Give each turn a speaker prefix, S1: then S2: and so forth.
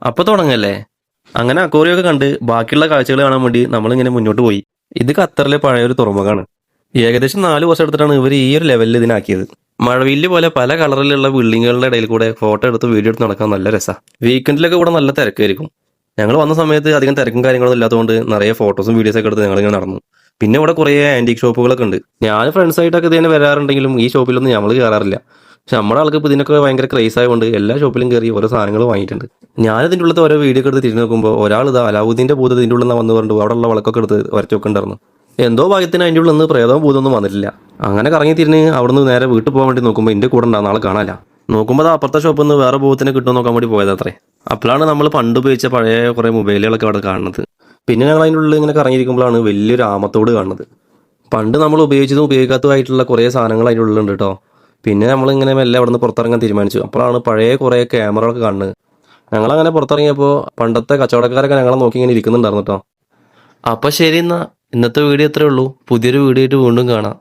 S1: അപ്പൊ തുടങ്ങല്ലേ. അങ്ങനെ അക്വേറിയൊക്കെ കണ്ട് ബാക്കിയുള്ള കാഴ്ചകൾ കാണാൻ വേണ്ടി നമ്മളിങ്ങനെ മുന്നോട്ട് പോയി. ഇത് ഖത്തറിലെ പഴയൊരു തുറമുഖമാണ്. ഏകദേശം 4 വർഷം എടുത്തിട്ടാണ് ഇവർ ഈ ഒരു ലെവലിൽ ഇതിനാക്കിയത്. മഴവില്ല് പോലെ പല കളറിലുള്ള ബിൽഡിങ്ങുകളുടെ ഇടയിൽ കൂടെ ഫോട്ടോ എടുത്ത് വീഡിയോ എടുത്ത് നടക്കാൻ നല്ല രസമാണ്. വീക്കെൻഡിലൊക്കെ കൂടെ നല്ല തിരക്കായിരിക്കും. ഞങ്ങൾ വന്ന സമയത്ത് അധികം തിരക്കും കാര്യങ്ങളൊന്നും ഇല്ലാത്തതുകൊണ്ട് നിറയെ ഫോട്ടോസും വീഡിയോസൊക്കെ എടുത്ത് ഞങ്ങളിങ്ങനെ നടന്നു. പിന്നെ ഇവിടെ കുറേ ആന്റിക് ഷോപ്പുകളൊക്കെ ഉണ്ട്. ഞാൻ ഫ്രണ്ട്സായിട്ടൊക്കെ ഇതിനെ വരാറുണ്ടെങ്കിലും ഈ ഷോപ്പിലൊന്നും നമ്മൾ കയറാറില്ല. പക്ഷെ നമ്മുടെ ആൾക്ക് ഇപ്പോൾ ഇതിനൊക്കെ ഭയങ്കര ക്രേസ് ആയതുകൊണ്ട് എല്ലാ ഷോപ്പിലും കയറി ഓരോ സാധനങ്ങൾ വാങ്ങിയിട്ടുണ്ട്. ഞാൻ ഇതിൻ്റെ ഉള്ളത്തെ ഓരോ വീഡിയോ ഒക്കെ എടുത്ത് തിരിഞ്ഞ് നോക്കുമ്പോൾ ഒരാൾ ഇത് അലാവുദ്ദീൻ്റെ ഭൂതം ഇതിൻ്റെ ഉള്ളിൽ നിന്ന് വന്ന് പറഞ്ഞു അവിടെയുള്ള വിളക്കൊക്കെ എടുത്ത് വരച്ച് വെക്കുന്നുണ്ടായിരുന്നു. എന്തോ ഭാഗ്യത്തിന് അതിൻ്റെ ഉള്ളിൽ നിന്ന് പ്രേതവും ഭൂതമൊന്നും വന്നിട്ടില്ല. അങ്ങനെ കറങ്ങി തിരിഞ്ഞ് അവിടുന്ന് നേരെ വീട്ടിൽ പോകാൻ വേണ്ടി നോക്കുമ്പോൾ എൻ്റെ കൂടെ ഉണ്ടാകുന്ന ആളെ കാണാനില്ല. നോക്കുമ്പോൾ അപ്പുറത്തെ ഷോപ്പിൽ നിന്ന് വേറെ ഭൂതത്തിനെ കിട്ടുമെന്ന് നോക്കാൻ വേണ്ടി പോയതത്രേ. അപ്പോഴാണ് നമ്മൾ പണ്ട് ഉപയോഗിച്ച പഴയ കുറേ മൊബൈലുകളൊക്കെ അവിടെ കാണുന്നത്. പിന്നെ ഞങ്ങൾ അതിൻ്റെ ഉള്ളിൽ ഇങ്ങനെ കറങ്ങിയിരിക്കുമ്പോഴാണ് വലിയൊരു ആമത്തോട് കാണുന്നത്. പണ്ട് നമ്മൾ ഉപയോഗിച്ചതും ഉപയോഗിക്കാത്തതുമായിട്ടുള്ള കുറേ സാധനങ്ങൾ അതിൻ്റെ ഉള്ളിലുണ്ട് കേട്ടോ. പിന്നെ നമ്മളിങ്ങനെ മെല്ലെ അവിടെ നിന്ന് പുറത്തിറങ്ങാൻ തീരുമാനിച്ചു. അപ്പോഴാണ് പഴയ കുറേ ക്യാമറകളൊക്കെ കാണുന്നത്. ഞങ്ങളങ്ങനെ പുറത്തിറങ്ങിയപ്പോൾ പണ്ടത്തെ കച്ചവടക്കാരൊക്കെ ഞങ്ങളെ നോക്കി ഇങ്ങനെ ഇരിക്കുന്നുണ്ടായിരുന്നു കേട്ടോ. അപ്പോൾ ശരി, എന്നാൽ ഇന്നത്തെ വീഡിയോ ഇത്രയേ ഉള്ളൂ. പുതിയൊരു വീഡിയോ ആയിട്ട് വീണ്ടും കാണാം.